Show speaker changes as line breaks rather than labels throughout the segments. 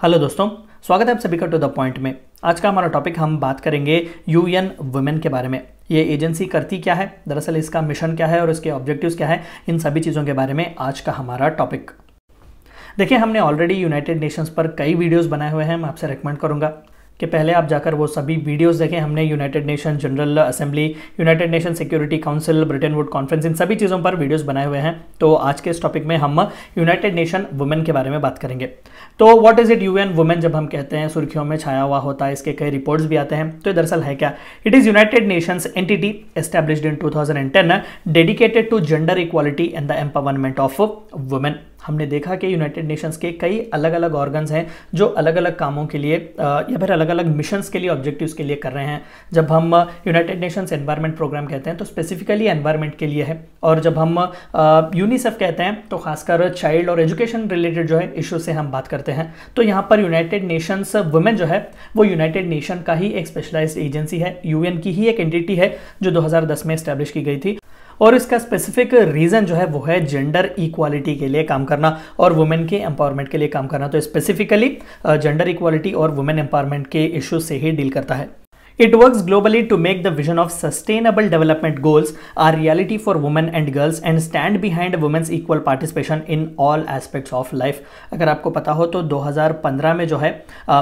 Hello दोस्तों, स्वागत है आप सभी का टू द पॉइंट में। आज का हमारा टॉपिक हम बात करेंगे यूएन वुमेन के बारे में। ये एजेंसी करती क्या है, दरअसल इसका मिशन क्या है और इसके ऑब्जेक्टिव्स क्या है, इन सभी चीज़ों के बारे में आज का हमारा टॉपिक। देखिए, हमने ऑलरेडी यूनाइटेड नेशंस पर कई वीडियोस बनाए हुए हैं। मैं आपसे रेकमेंड करूंगा कि पहले आप जाकर वो सभी वीडियोस देखें। हमने United Nation General Assembly, United Nation Security Council, Bretton Wood conference, इन सभी चीज़ों पर वीडियोस बनाए हुए हैं। तो आज के इस टॉपिक में हम यूनाइटेड नेशन वुमेन के बारे में बात करेंगे। तो what is it UN women? जब हम कहते हैं सुर्खियों में छाया हुआ होता है, इसके कई रिपोर्ट्स भी आते हैं, तो दरअसल है क्या? It is United Nations entity established in 2010 dedicated to gender equality and the empowerment of women. हमने देखा कि यूनाइटेड नेशंस के कई अलग अलग ऑर्गन्स हैं जो अलग अलग कामों के लिए या फिर अलग अलग मिशंस के लिए, ऑब्जेक्टिव्स के लिए कर रहे हैं। जब हम यूनाइटेड नेशंस एनवायरनमेंट प्रोग्राम कहते हैं तो स्पेसिफिकली एनवायरनमेंट के लिए है, और जब हम यूनिसेफ कहते हैं तो खासकर चाइल्ड और एजुकेशन रिलेटेड जो है इशू से हम बात करते हैं। तो यहाँ पर यूनाइटेड नेशंस वुमेन जो है वो यूनाइटेड नेशन का ही एक स्पेशलाइज्ड एजेंसी है, यूएन की ही एक एंटिटी है जो 2010 में एस्टैब्लिश की गई थी। और इसका स्पेसिफिक रीजन जो है वो है जेंडर इक्वालिटी के लिए काम करना और वुमेन के एम्पावरमेंट के लिए काम करना। तो स्पेसिफिकली जेंडर इक्वालिटी और वुमेन एम्पावरमेंट के इश्यूज से ही डील करता है। It works globally to make the vision of sustainable development goals a reality for women and girls and stand behind women's equal participation in all aspects of life। अगर आपको पता हो तो 2015 में जो है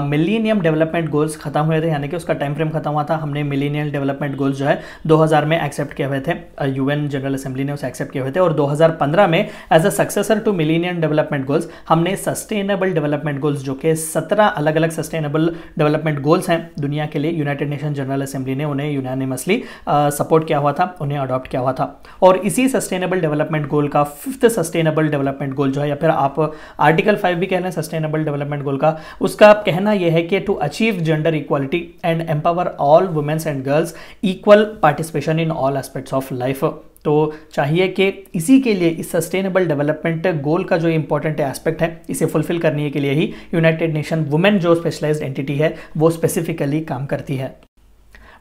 मिलेनियम डेवलपमेंट गोल्स खत्म हुए थे, यानी कि उसका टाइम फ्रेम खत्म हुआ था। हमने मिलेनियम डेवलपमेंट गोल्स जो है 2000 में एक्सेप्ट किए हुए थे, यूएन जनरल असेंबली ने उसे एक्सेप्ट किए हुए थे, और 2015 में as a successor to millennium development goals हमने सस्टेनेबल डेवलपमेंट गोल्स, जो कि 17 अलग अलग सस्टेनेबल डेवलपमेंट गोल्स हैं दुनिया के लिए, यूनाइटेड नेशन जनरल असेंबली ने उन्हें यूनानिमसली सपोर्ट किया हुआ था, उन्हें अडॉप्ट किया हुआ था। और इसी सस्टेनेबल डेवलपमेंट गोल का 5th सस्टेनेबल डेवलपमेंट गोल जो है, या फिर आप आर्टिकल 5 भी कह लें सस्टेनेबल डेवलपमेंट गोल का, उसका कहना यह है कि to achieve gender equality and empower all womens and girls equal participation in all aspects of life. तो चाहिए कि इसी के लिए, इस सस्टेनेबल डेवलपमेंट गोल का जो इंपॉर्टेंट एस्पेक्ट है, इसे फुलफिल करने के लिए ही यूनाइटेड नेशन वुमेन जो स्पेशलाइज्ड एंटिटी है वो स्पेसिफिकली काम करती है।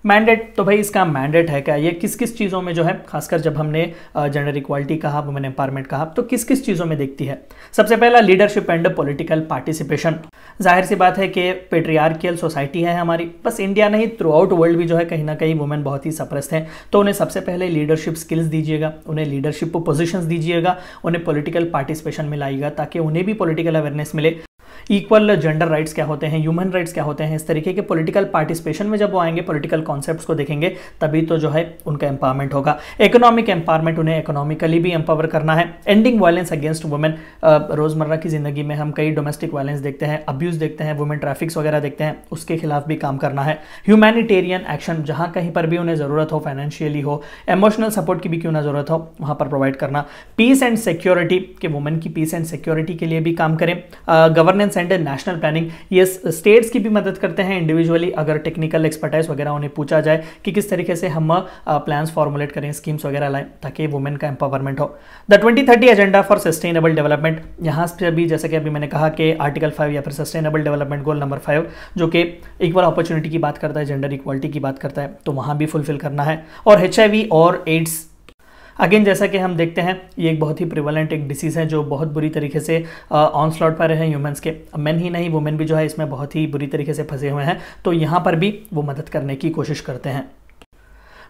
मैंडेट, तो भाई इसका मैंडेट है क्या? ये किस किस चीज़ों में जो है, खासकर जब हमने जेंडर इक्वालिटी कहा, वुमेन एम्पावरमेंट कहा, तो किस किस चीज़ों में देखती है? सबसे पहला लीडरशिप एंड पॉलिटिकल पार्टिसिपेशन। जाहिर सी बात है कि पेट्रियार्कियल सोसाइटी है हमारी, बस इंडिया नहीं थ्रू आउट वर्ल्ड भी जो है कहीं ना कहीं वुमेन बहुत ही सप्रेस्ड हैं। तो उन्हें सबसे पहले लीडरशिप स्किल्स दीजिएगा, उन्हें लीडरशिप पोजीशंस दीजिएगा, उन्हें पॉलिटिकल पार्टिसिपेशन में लाइएगा ताकि उन्हें भी पॉलिटिकल अवेयरनेस मिले। इक्वल जेंडर राइट्स क्या होते हैं, ह्यूमन राइट्स क्या होते हैं, इस तरीके के पॉलिटिकल पार्टिसिपेशन में जब वो आएंगे, पॉलिटिकल कॉन्सेप्ट्स को देखेंगे, तभी तो जो है उनका एम्पावरमेंट होगा। इकोनॉमिक एम्पावरमेंट, उन्हें इकोनॉमिकली भी एम्पावर करना है। एंडिंग वायलेंस अगेंस्ट वुमेन, रोजमर्रा की जिंदगी में हम कई डोमेस्टिक वायलेंस देखते हैं, अब्यूज देखते हैं, वुमेन ट्रैफिक्स वगैरह देखते हैं, उसके खिलाफ भी काम करना है। ह्यूमैनिटेरियन एक्शन, जहां कहीं पर भी उन्हें जरूरत हो, फाइनेंशियली हो, इमोशनल सपोर्ट की भी क्यों ना जरूरत हो, वहां पर प्रोवाइड करना। पीस एंड सिक्योरिटी, कि वुमेन की पीस एंड सिक्योरिटी के लिए भी काम करें। गवर्नेंस एंड नेशनल प्लानिंग, ये स्टेट्स की भी मदद करते हैं इंडिविजुअली, अगर टेक्निकल एक्सपर्टाइज वगैरह उन्हें पूछा जाए कि किस तरीके से हम प्लान्स फॉर्मुलेट करें, स्कीम्स वगैरह लाएं ताकि वुमेन का एम्पावरमेंट हो। The 2030 agenda for sustainable development, यहाँ से भी जैसे कि अभी मैंने कहा कि आर्टिकल 5 या फिर सस्टेनेबल डेवलपमेंट गोल नंबर 5 जो कि इक्वल अपॉर्चुनिटी की बात करता है, जेंडर इक्वालिटी की बात करता है, तो वहाँ भी फुलफिल करना है। और HIV और एड्स, अगेन जैसा कि हम देखते हैं ये एक बहुत ही प्रिवलेंट एक डिसीज़ है जो बहुत बुरी तरीके से ऑनस्लॉट पर हैं ह्यूमंस के। मेन ही नहीं, वुमेन भी जो है इसमें बहुत ही बुरी तरीके से फंसे हुए हैं, तो यहाँ पर भी वो मदद करने की कोशिश करते हैं।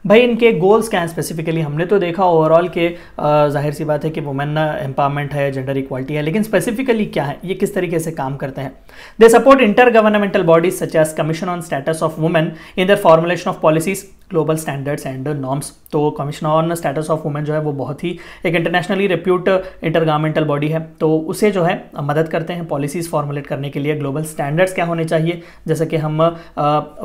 भाई इनके गोल्स क्या हैं स्पेसिफिकली? हमने तो देखा ओवरऑल के जाहिर सी बात है कि वुमेन एम्पावरमेंट है, जेंडर इक्वालिटी है, लेकिन स्पेसिफिकली क्या है, ये किस तरीके से काम करते हैं? They support intergovernmental bodies such as commission on status of women in the formulation of policies, global standards and norms. तो commission on status of women जो है वो बहुत ही एक इंटरनेशनली रिप्यूट इंटरगवर्नमेंटल बॉडी है, तो उसे जो है मदद करते हैं पॉलिसीज फॉर्मुलेट करने के लिए। ग्लोबल स्टैंडर्ड्स क्या होने चाहिए, जैसे कि हम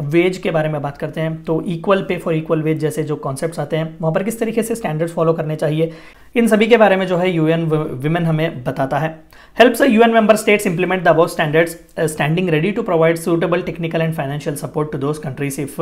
वेज के बारे में बात करते हैं तो equal pay for equal veg जैसे जो कॉन्सेप्ट्स आते हैं वहाँ पर किस तरीके से स्टैंडर्ड्स फॉलो करने चाहिए, इन सभी के बारे में जो है यूएन वुमेन हमें बताता है। Helps UN member states implement the above standards, standing ready to provide suitable technical and financial support to those countries if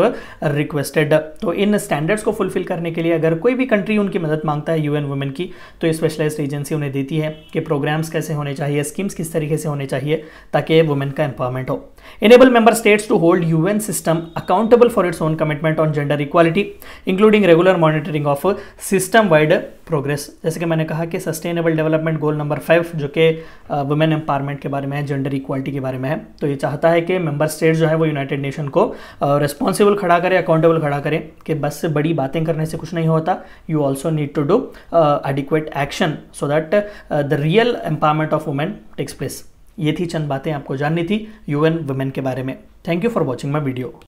requested. तो इन स्टैंडर्ड्स को फुलफिल करने के लिए अगर कोई भी कंट्री उनकी मदद मांगता है यूएन वुमेन की, तो ये स्पेशलाइज्ड एजेंसी उन्हें देती है कि प्रोग्राम्स कैसे होने चाहिए, स्कीम्स किस तरीके से होने चाहिए ताकि वुमेन का एम्पावरमेंट हो। enable member states to hold UN system accountable for its own commitment on gender equality, including regular monitoring of system wide progress। जैसे कि मैंने कहा कि सस्टेनेबल डेवलपमेंट गोल नंबर 5 जो कि वुमेन एम्पावरमेंट के बारे में है, जेंडर इक्वालिटी के बारे में है, तो ये चाहता है कि मेंबर स्टेट्स जो है वो यूनाइटेड नेशन को रिस्पॉन्सिबल खड़ा करे, अकाउंटेबल खड़ा करे कि बस बड़ी बातें करने से कुछ नहीं होता, you also need to do adequate action so that the real empowerment of women takes place. ये थी चंद बातें आपको जाननी थी यूएन वुमेन के बारे में। Thank you for watching my video.